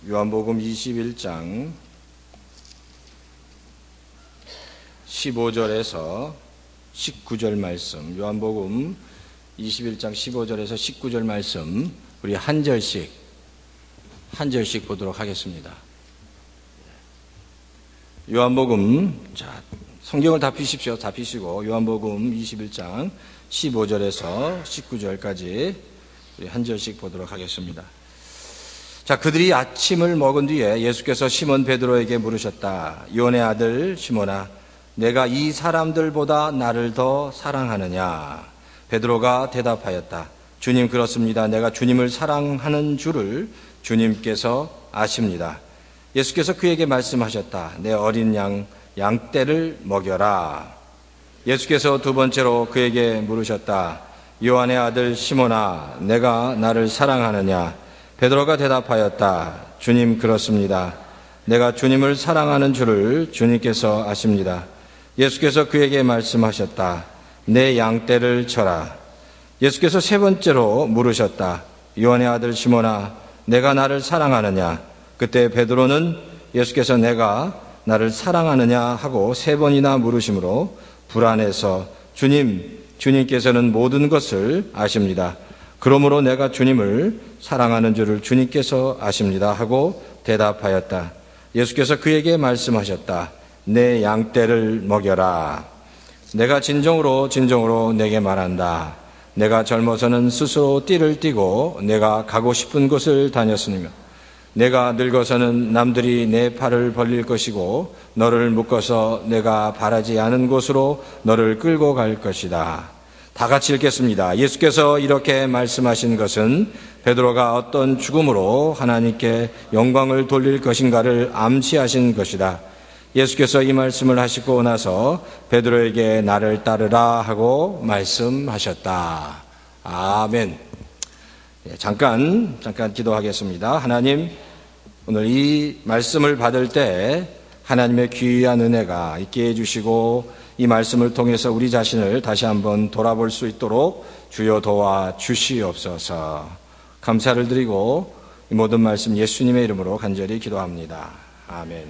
요한복음 21장 15절에서 19절 말씀, 요한복음 21장 15절에서 19절 말씀 우리 한 절씩 보도록 하겠습니다. 요한복음, 성경을 다 펴십시오. 다 펴시고 요한복음 21장 15절에서 19절까지 우리 한 절씩 보도록 하겠습니다. 그들이 아침을 먹은 뒤에 예수께서 시몬 베드로에게 물으셨다. 요한의 아들 시몬아, 내가 이 사람들보다 나를 더 사랑하느냐? 베드로가 대답하였다. 주님, 그렇습니다. 내가 주님을 사랑하는 줄을 주님께서 아십니다. 예수께서 그에게 말씀하셨다. 내 어린 양떼를 먹여라. 예수께서 두 번째로 그에게 물으셨다. 요한의 아들 시몬아, 내가 나를 사랑하느냐? 베드로가 대답하였다. 주님, 그렇습니다. 내가 주님을 사랑하는 줄을 주님께서 아십니다. 예수께서 그에게 말씀하셨다. 내 양떼를 쳐라. 예수께서 세 번째로 물으셨다. 요한의 아들 시몬아, 내가 나를 사랑하느냐? 그때 베드로는 예수께서 내가 나를 사랑하느냐 하고 세 번이나 물으심으로 불안해서 주님께서는 모든 것을 아십니다. 그러므로 내가 주님을 사랑하는 줄을 주님께서 아십니다 하고 대답하였다. 예수께서 그에게 말씀하셨다. 내 양떼를 먹여라. 내가 진정으로 내게 말한다. 내가 젊어서는 스스로 띠를 띠고 내가 가고 싶은 곳을 다녔으며 내가 늙어서는 남들이 내 팔을 벌릴 것이고 너를 묶어서 내가 바라지 않은 곳으로 너를 끌고 갈 것이다. 다 같이 읽겠습니다. 예수께서 이렇게 말씀하신 것은 베드로가 어떤 죽음으로 하나님께 영광을 돌릴 것인가를 암시하신 것이다. 예수께서 이 말씀을 하시고 나서 베드로에게 나를 따르라 하고 말씀하셨다. 아멘. 잠깐 기도하겠습니다. 하나님, 오늘 이 말씀을 받을 때 하나님의 귀한 은혜가 있게 해주시고 이 말씀을 통해서 우리 자신을 다시 한번 돌아볼 수 있도록 주여 도와 주시옵소서. 감사를 드리고 이 모든 말씀 예수님의 이름으로 간절히 기도합니다. 아멘.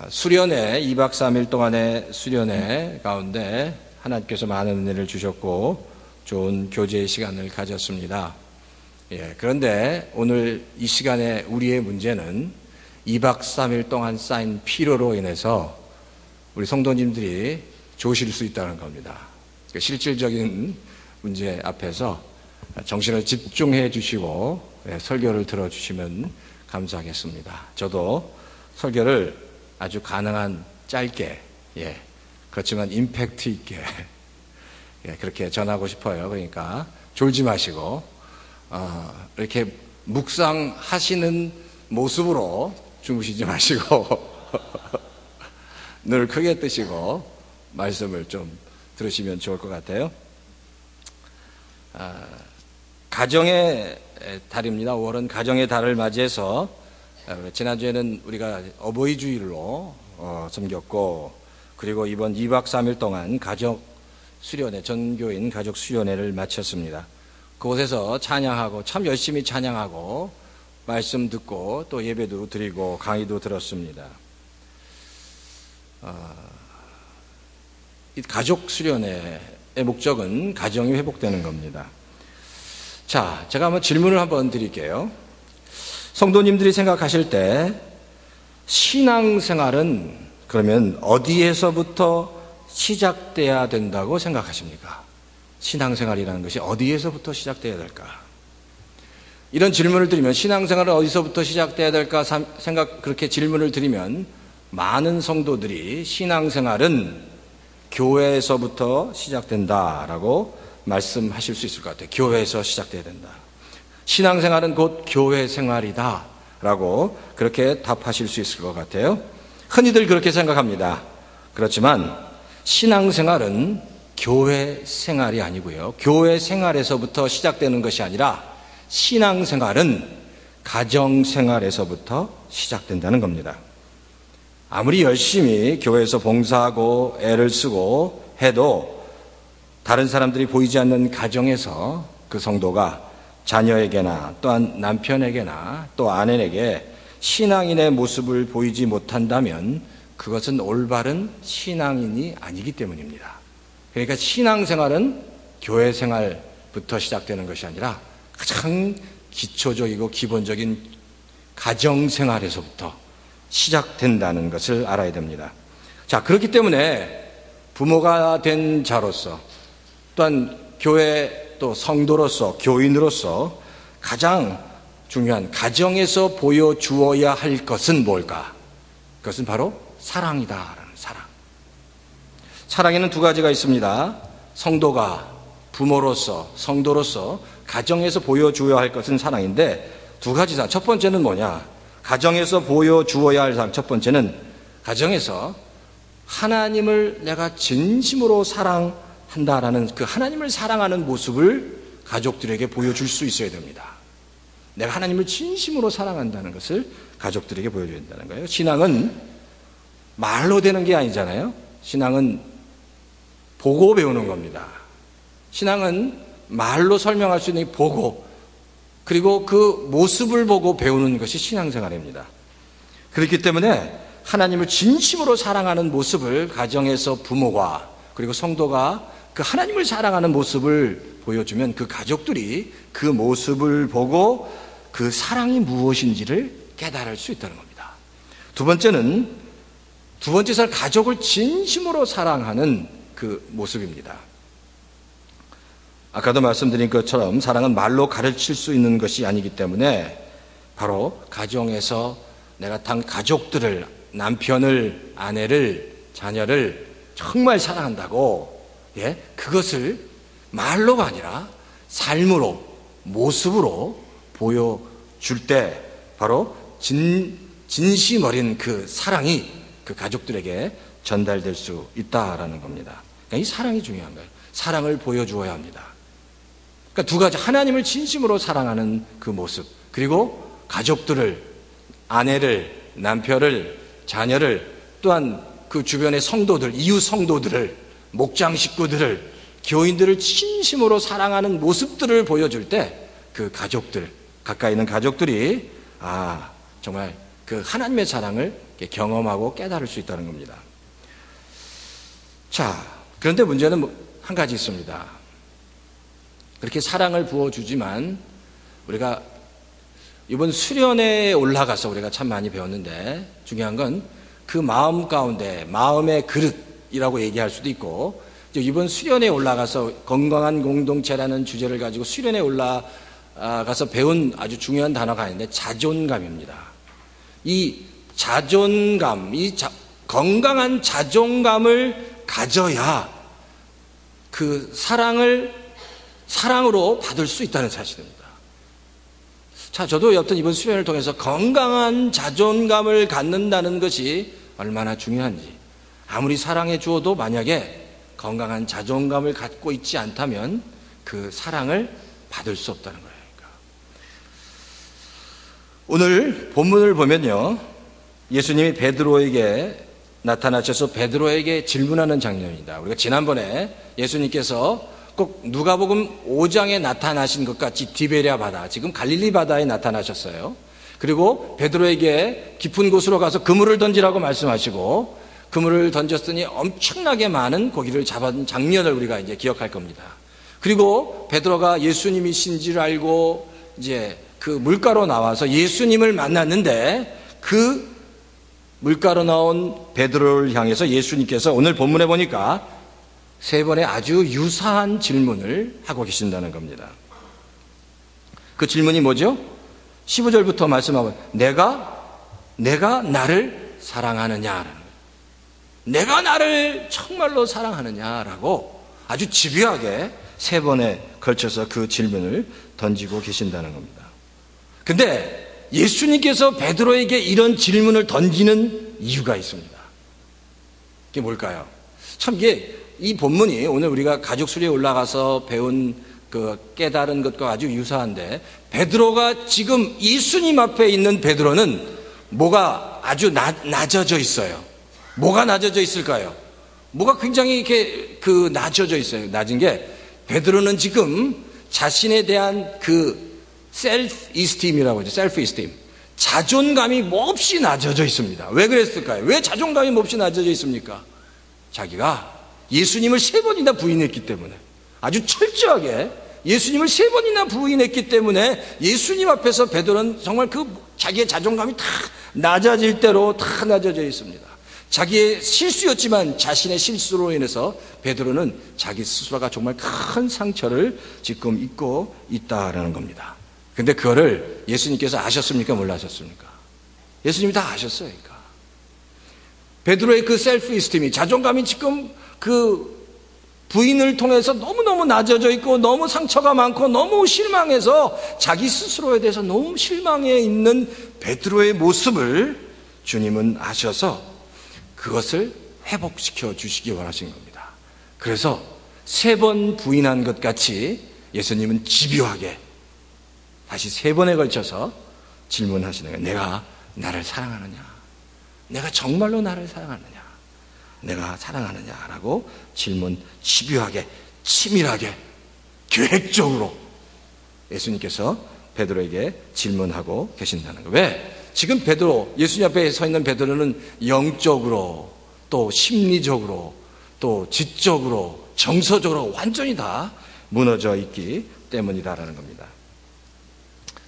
수련회 2박 3일 동안의 수련회 가운데 하나님께서 많은 은혜를 주셨고 좋은 교제의 시간을 가졌습니다. 그런데 오늘 이 시간에 우리의 문제는 2박 3일 동안 쌓인 피로로 인해서 우리 성도님들이 조실 수 있다는 겁니다. 실질적인 문제 앞에서 정신을 집중해 주시고 설교를 들어주시면 감사하겠습니다. 저도 설교를 아주 가능한 짧게, 그렇지만 임팩트 있게 그렇게 전하고 싶어요. 그러니까 졸지 마시고 이렇게 묵상하시는 모습으로 주무시지 마시고 눈을 크게 뜨시고 말씀을 좀 들으시면 좋을 것 같아요. 가정의 달입니다. 5월은 가정의 달을 맞이해서 지난주에는 우리가 어버이 주일로 섬겼고, 그리고 이번 2박 3일 동안 가족 수련회, 전교인 가족 수련회를 마쳤습니다. 그곳에서 찬양하고 참 열심히 찬양하고 말씀 듣고 또 예배도 드리고 강의도 들었습니다. 이 가족 수련회의 목적은 가정이 회복되는 겁니다. 제가 한번 질문을 한번 드릴게요. 성도님들이 생각하실 때 신앙생활은 그러면 어디에서부터 시작돼야 된다고 생각하십니까? 신앙생활이라는 것이 어디에서부터 시작돼야 될까? 이런 질문을 드리면 신앙생활은 어디서부터 시작돼야 될까 그렇게 질문을 드리면 많은 성도들이 신앙생활은 교회에서부터 시작된다라고 말씀하실 수 있을 것 같아요. 교회에서 시작돼야 된다. 신앙생활은 곧 교회 생활이다라고 그렇게 답하실 수 있을 것 같아요. 흔히들 그렇게 생각합니다. 그렇지만 신앙생활은 교회 생활이 아니고요. 교회 생활에서부터 시작되는 것이 아니라 신앙생활은 가정생활에서부터 시작된다는 겁니다. 아무리 열심히 교회에서 봉사하고 애를 쓰고 해도 다른 사람들이 보이지 않는 가정에서 그 성도가 자녀에게나 또한 남편에게나 또 아내에게 신앙인의 모습을 보이지 못한다면 그것은 올바른 신앙인이 아니기 때문입니다. 그러니까 신앙생활은 교회 생활부터 시작되는 것이 아니라 가장 기초적이고 기본적인 가정생활에서부터 시작된다는 것을 알아야 됩니다. 자, 그렇기 때문에 부모가 된 자로서 또한 교회 또 성도로서 교인으로서 가장 중요한 가정에서 보여주어야 할 것은 뭘까? 그것은 바로 사랑이다라는 사랑. 사랑에는 두 가지가 있습니다. 성도가 부모로서 성도로서 가정에서 보여주어야 할 것은 사랑인데 두 가지다. 첫 번째는 뭐냐? 가정에서 보여주어야 할 사랑. 첫 번째는 가정에서 하나님을 내가 진심으로 사랑한다라는 그 하나님을 사랑하는 모습을 가족들에게 보여줄 수 있어야 됩니다. 내가 하나님을 진심으로 사랑한다는 것을 가족들에게 보여줘야 된다는 거예요. 신앙은 말로 되는 게 아니잖아요. 신앙은 보고 배우는 겁니다. 신앙은 말로 설명할 수 있는 보고, 그리고 그 모습을 보고 배우는 것이 신앙생활입니다. 그렇기 때문에 하나님을 진심으로 사랑하는 모습을 가정에서 부모가 그리고 성도가 그 하나님을 사랑하는 모습을 보여주면 그 가족들이 그 모습을 보고 그 사랑이 무엇인지를 깨달을 수 있다는 겁니다. 두 번째는 가족을 진심으로 사랑하는 그 모습입니다. 아까도 말씀드린 것처럼 사랑은 말로 가르칠 수 있는 것이 아니기 때문에 바로 가정에서 내가 가족들을, 남편을, 아내를, 자녀를 정말 사랑한다고, 그것을 말로가 아니라 삶으로, 모습으로 보여줄 때 바로 진심 어린 그 사랑이 그 가족들에게 전달될 수 있다라는 겁니다. 그러니까 이 사랑이 중요한 거예요. 사랑을 보여주어야 합니다. 그러니까 두 가지, 하나님을 진심으로 사랑하는 그 모습, 그리고 가족들을, 아내를, 남편을, 자녀를, 또한 그 주변의 성도들, 이웃 성도들을, 목장 식구들을, 교인들을 진심으로 사랑하는 모습들을 보여줄 때 그 가족들, 가까이 있는 가족들이 정말 그 하나님의 사랑을 경험하고 깨달을 수 있다는 겁니다. 자, 그런데 문제는 한 가지 있습니다. 그렇게 사랑을 부어주지만 우리가 이번 수련회에 올라가서 우리가 참 많이 배웠는데 중요한 건 그 마음 가운데 마음의 그릇이라고 얘기할 수도 있고, 이번 수련회에 올라가서 건강한 공동체라는 주제를 가지고 수련회에 올라가서 배운 아주 중요한 단어가 있는데 자존감입니다. 이 자존감, 건강한 자존감을 가져야 그 사랑으로 받을 수 있다는 사실입니다. 자, 저도 여튼 이번 수련을 통해서 건강한 자존감을 갖는다는 것이 얼마나 중요한지, 아무리 사랑해 주어도 만약에 건강한 자존감을 갖고 있지 않다면 그 사랑을 받을 수 없다는 거예요. 오늘 본문을 보면요, 예수님이 베드로에게 나타나셔서 베드로에게 질문하는 장면입니다. 우리가 지난번에 예수님께서 꼭 누가복음 5장에 나타나신 것 같이 디베랴 바다, 지금 갈릴리 바다에 나타나셨어요. 그리고 베드로에게 깊은 곳으로 가서 그물을 던지라고 말씀하시고 그물을 던졌더니 엄청나게 많은 고기를 잡은 장면을 우리가 이제 기억할 겁니다. 그리고 베드로가 예수님이신지를 알고 이제 그 물가로 나와서 예수님을 만났는데 그 물가로 나온 베드로를 향해서 예수님께서 오늘 본문에 보니까 세 번의 아주 유사한 질문을 하고 계신다는 겁니다. 그 질문이 뭐죠? 15절부터 말씀하면 내가 나를 사랑하느냐라는 거예요. 내가 나를 정말로 사랑하느냐라고 아주 집요하게 세 번에 걸쳐서 그 질문을 던지고 계신다는 겁니다. 근데 예수님께서 베드로에게 이런 질문을 던지는 이유가 있습니다. 그게 뭘까요? 참 이 본문이 오늘 우리가 가족 수리에 올라가서 배운 그 깨달은 것과 아주 유사한데, 베드로가 지금 예수님 앞에 있는 베드로는 뭐가 아주 낮아져 있어요. 뭐가 낮아져 있을까요? 뭐가 굉장히 이렇게 낮아져 있어요. 낮은 게, 베드로는 지금 자신에 대한 그 셀프 이스팀이라고 하죠. 셀프 이스팀. 자존감이 몹시 낮아져 있습니다. 왜 그랬을까요? 왜 자존감이 몹시 낮아져 있습니까? 자기가 예수님을 3번이나 부인했기 때문에, 아주 철저하게 예수님을 3번이나 부인했기 때문에 예수님 앞에서 베드로는 정말 그 자기의 자존감이 다 낮아질 대로 다 낮아져 있습니다. 자기의 실수였지만 자신의 실수로 인해서 베드로는 자기 스스로가 정말 큰 상처를 지금 입고 있다라는 겁니다. 근데 그거를 예수님께서 아셨습니까? 몰라셨습니까? 예수님이 다 아셨어요. 그러니까. 베드로의 그 셀프 이스팀이, 자존감이 지금 그 부인을 통해서 너무너무 낮아져 있고 너무 상처가 많고 너무 실망해서 자기 스스로에 대해서 너무 실망해 있는 베드로의 모습을 주님은 아셔서 그것을 회복시켜 주시기 원하신 겁니다. 그래서 3번 부인한 것 같이 예수님은 집요하게 다시 3번에 걸쳐서 질문하시는 거예요. 내가 나를 사랑하느냐? 내가 정말로 나를 사랑하느냐? 내가 사랑하느냐라고 질문, 집요하게, 치밀하게, 계획적으로 예수님께서 베드로에게 질문하고 계신다는 거예요. 왜? 지금 베드로, 예수님 앞에 서 있는 베드로는 영적으로, 또 심리적으로, 또 지적으로, 정서적으로 완전히 다 무너져 있기 때문이다라는 겁니다.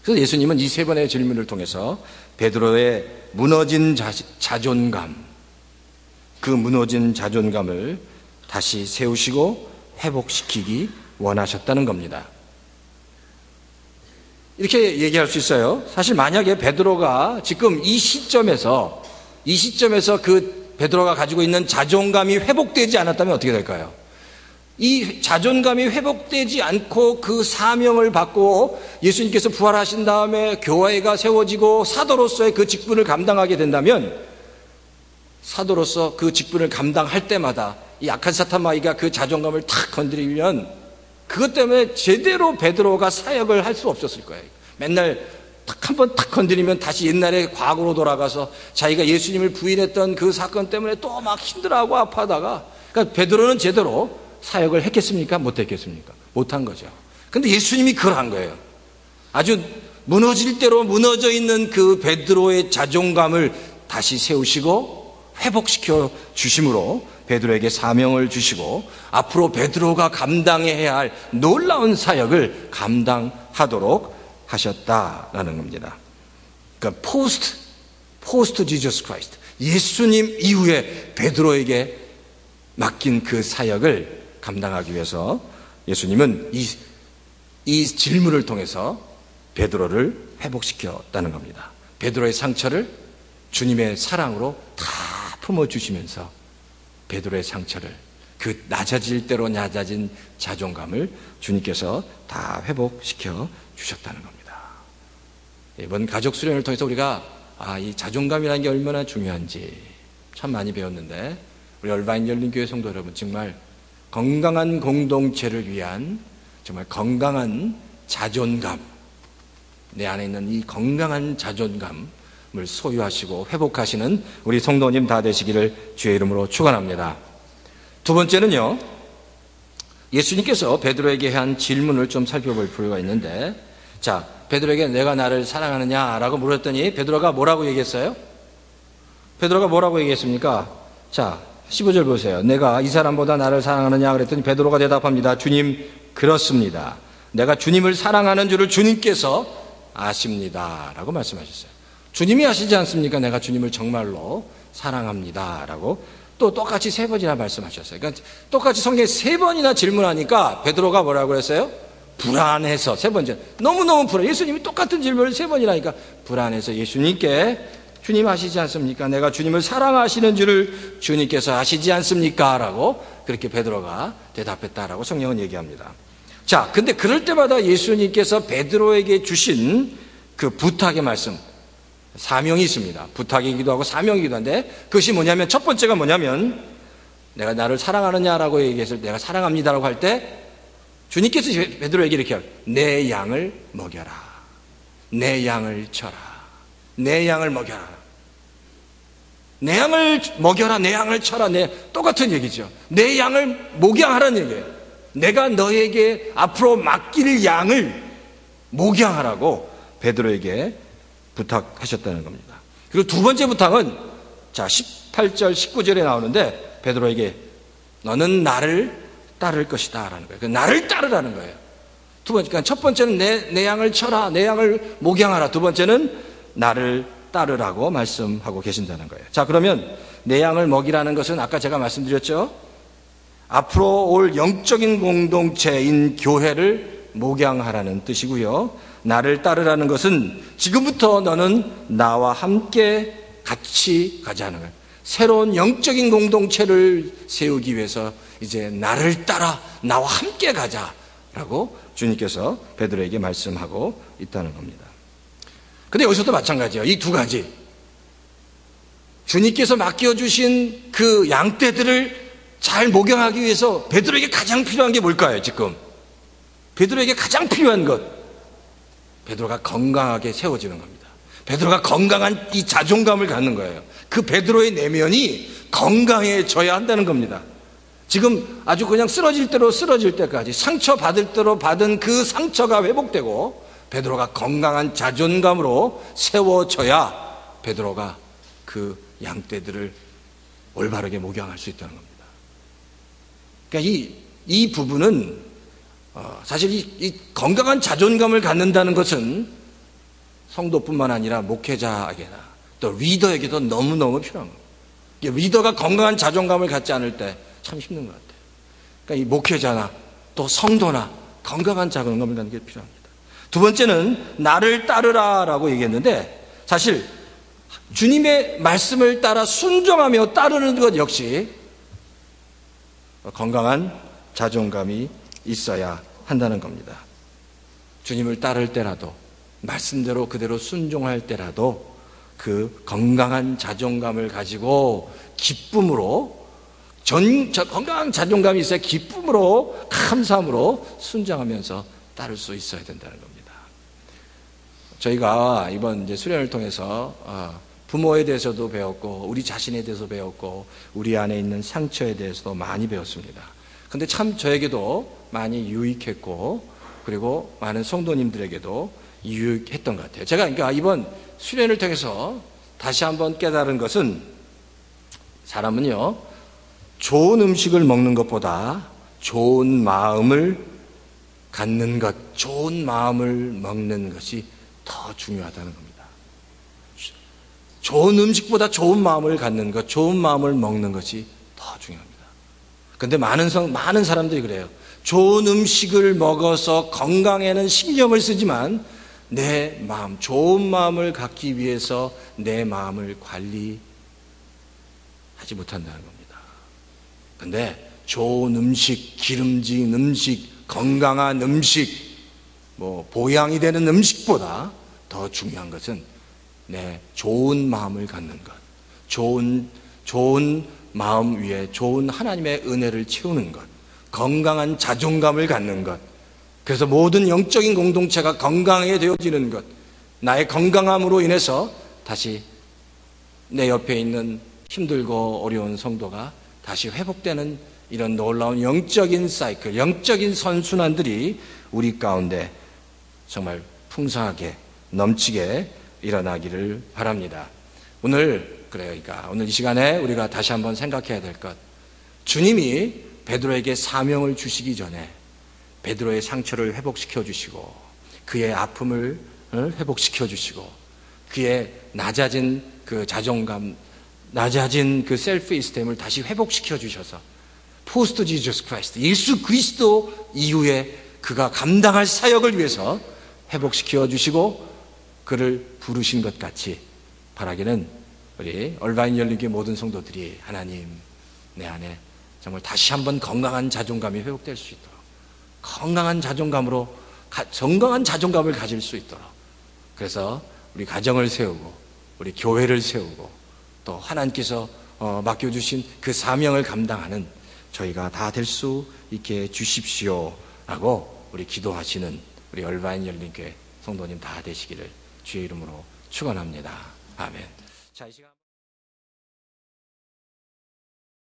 그래서 예수님은 이 3번의 질문을 통해서 베드로의 무너진 자존감, 그 무너진 자존감을 다시 세우시고 회복시키기 원하셨다는 겁니다. 이렇게 얘기할 수 있어요. 사실 만약에 베드로가 지금 이 시점에서 그 베드로가 가지고 있는 자존감이 회복되지 않았다면 어떻게 될까요? 이 자존감이 회복되지 않고 그 사명을 받고 예수님께서 부활하신 다음에 교회가 세워지고 사도로서의 그 직분을 감당하게 된다면, 사도로서 그 직분을 감당할 때마다 이 악한 사탄 마귀가 그 자존감을 탁 건드리면 그것 때문에 제대로 베드로가 사역을 할 수 없었을 거예요. 맨날 탁 한번 탁 건드리면 다시 옛날의 과거로 돌아가서 자기가 예수님을 부인했던 그 사건 때문에 또 막 힘들어하고 아파하다가, 그러니까 베드로는 제대로 사역을 했겠습니까? 못했겠습니까? 못한 거죠. 근데 예수님이 그걸 한 거예요. 아주 무너질 대로 무너져 있는 그 베드로의 자존감을 다시 세우시고 회복시켜 주심으로 베드로에게 사명을 주시고 앞으로 베드로가 감당해야 할 놀라운 사역을 감당하도록 하셨다라는 겁니다. 그러니까 포스트 지저스 크라이스트, 예수님 이후에 베드로에게 맡긴 그 사역을 감당하기 위해서 예수님은 이 질문을 통해서 베드로를 회복시켰다는 겁니다. 베드로의 상처를 주님의 사랑으로 다 품어주시면서 베드로의 상처를, 그 낮아질 대로 낮아진 자존감을 주님께서 다 회복시켜 주셨다는 겁니다. 이번 가족 수련을 통해서 우리가 이 자존감이라는 게 얼마나 중요한지 참 많이 배웠는데, 우리 얼바인 열린교회 성도 여러분, 정말 건강한 공동체를 위한 정말 건강한 자존감, 내 안에 있는 이 건강한 자존감을 소유하시고 회복하시는 우리 성도님 다 되시기를 주의 이름으로 축원합니다. 두 번째는요, 예수님께서 베드로에게 한 질문을 좀 살펴볼 필요가 있는데, 자, 베드로에게 내가 나를 사랑하느냐라고 물었더니 베드로가 뭐라고 얘기했어요? 베드로가 뭐라고 얘기했습니까? 자, 15절 보세요. 내가 이 사람보다 나를 사랑하느냐 그랬더니 베드로가 대답합니다. 주님, 그렇습니다. 내가 주님을 사랑하는 줄을 주님께서 아십니다 라고 말씀하셨어요. 주님이 아시지 않습니까? 내가 주님을 정말로 사랑합니다 라고 또 똑같이 3번이나 말씀하셨어요. 그러니까 똑같이 성경에 3번이나 질문하니까 베드로가 뭐라고 그랬어요? 불안해서, 3번째 너무너무 불안해. 예수님이 똑같은 질문을 3번이나 하니까 불안해서 예수님께 주님 아시지 않습니까? 내가 주님을 사랑하시는 줄을 주님께서 아시지 않습니까? 라고 그렇게 베드로가 대답했다라고 성경은 얘기합니다. 자, 근데 그럴 때마다 예수님께서 베드로에게 주신 그 부탁의 말씀, 사명이 있습니다. 부탁이기도 하고 사명이기도 한데, 그것이 뭐냐면, 첫 번째가 뭐냐면, 내가 나를 사랑하느냐라고 얘기했을 때, 내가 사랑합니다라고 할 때 주님께서 베드로에게 이렇게 해요. 내 양을 먹여라, 내 양을 쳐라, 내 양을 먹여라, 내 양을 먹여라, 내 양을 쳐라. 똑같은 얘기죠. 내 양을 목양하라는 얘기예요. 내가 너에게 앞으로 맡길 양을 목양하라고 베드로에게 부탁하셨다는 겁니다. 그리고 두 번째 부탁은 18절 19절에 나오는데 베드로에게 너는 나를 따를 것이다 라는 거예요. 나를 따르라는 거예요. 두 번째, 그러니까 첫 번째는 내 양을 쳐라, 내 양을 목양하라. 두 번째는 나를 따르라고 말씀하고 계신다는 거예요. 자, 그러면 내 양을 먹이라는 것은 아까 제가 말씀드렸죠. 앞으로 올 영적인 공동체인 교회를 목양하라는 뜻이고요. 나를 따르라는 것은 지금부터 너는 나와 함께 같이 가자는 거예요. 새로운 영적인 공동체를 세우기 위해서 이제 나를 따라 나와 함께 가자라고 주님께서 베드로에게 말씀하고 있다는 겁니다. 근데 여기서도 마찬가지예요. 이 두 가지. 주님께서 맡겨주신 그 양떼들을 잘 목양하기 위해서 베드로에게 가장 필요한 게 뭘까요, 지금? 베드로에게 가장 필요한 것. 베드로가 건강하게 세워지는 겁니다. 베드로가 건강한 이 자존감을 갖는 거예요. 그 베드로의 내면이 건강해져야 한다는 겁니다. 지금 아주 그냥 쓰러질 대로 쓰러질 때까지 상처 받을 대로 받은 그 상처가 회복되고 베드로가 건강한 자존감으로 세워져야 베드로가 그 양떼들을 올바르게 목양할 수 있다는 겁니다. 그러니까 이 부분은 사실 이 건강한 자존감을 갖는다는 것은 성도뿐만 아니라 목회자에게나 또 리더에게도 너무너무 필요한 겁니다. 리더가 건강한 자존감을 갖지 않을 때 참 힘든 것 같아요. 그러니까 이 목회자나 또 성도나 건강한 자존감을 갖는 게 필요합니다. 두 번째는 나를 따르라라고 얘기했는데 사실 주님의 말씀을 따라 순종하며 따르는 것 역시 건강한 자존감이 있어야 한다는 겁니다. 주님을 따를 때라도 말씀대로 그대로 순종할 때라도 그 건강한 자존감을 가지고 기쁨으로 건강한 자존감이 있어야 기쁨으로 감사함으로 순종하면서 따를 수 있어야 된다는 겁니다. 저희가 이번 이제 수련을 통해서 부모에 대해서도 배웠고 우리 자신에 대해서 배웠고 우리 안에 있는 상처에 대해서도 많이 배웠습니다. 근데 참 저에게도 많이 유익했고 그리고 많은 성도님들에게도 유익했던 것 같아요. 제가 그러니까 이번 수련을 통해서 다시 한번 깨달은 것은 사람은요 좋은 음식을 먹는 것보다 좋은 마음을 갖는 것, 좋은 마음을 먹는 것이 더 중요하다는 겁니다. 좋은 음식보다 좋은 마음을 갖는 것, 좋은 마음을 먹는 것이 더 중요합니다. 그런데 많은 사람들이 그래요. 좋은 음식을 먹어서 건강에는 신경을 쓰지만 내 마음, 좋은 마음을 갖기 위해서 내 마음을 관리하지 못한다는 겁니다. 그런데 좋은 음식, 기름진 음식, 건강한 음식, 보양이 되는 음식보다 더 중요한 것은 내 좋은 마음을 갖는 것, 좋은 마음 위에 좋은 하나님의 은혜를 채우는 것, 건강한 자존감을 갖는 것, 그래서 모든 영적인 공동체가 건강하게 되어지는 것, 나의 건강함으로 인해서 다시 내 옆에 있는 힘들고 어려운 성도가 다시 회복되는 이런 놀라운 영적인 사이클, 영적인 선순환들이 우리 가운데 정말 풍성하게 넘치게 일어나기를 바랍니다. 그러니까 오늘 이 시간에 우리가 다시 한번 생각해야 될 것, 주님이 베드로에게 사명을 주시기 전에 베드로의 상처를 회복시켜 주시고 그의 아픔을 회복시켜 주시고 그의 낮아진 그 자존감, 낮아진 그 셀프 이스템을 다시 회복시켜 주셔서 포스트 지저스 크라이스트, 예수 그리스도 이후에 그가 감당할 사역을 위해서 회복시켜 주시고 그를 부르신 것 같이 바라기는 우리 얼바인 열린교회 모든 성도들이 하나님 내 안에 정말 다시 한번 건강한 자존감이 회복될 수 있도록 건강한 자존감을 가질 수 있도록 그래서 우리 가정을 세우고 우리 교회를 세우고 또 하나님께서 맡겨주신 그 사명을 감당하는 저희가 다 될 수 있게 해 주십시오 라고 우리 기도하시는 우리 얼바인 열린교회 성도님 다 되시기를 주의 이름으로 축원합니다. 아멘. 자, 이 시간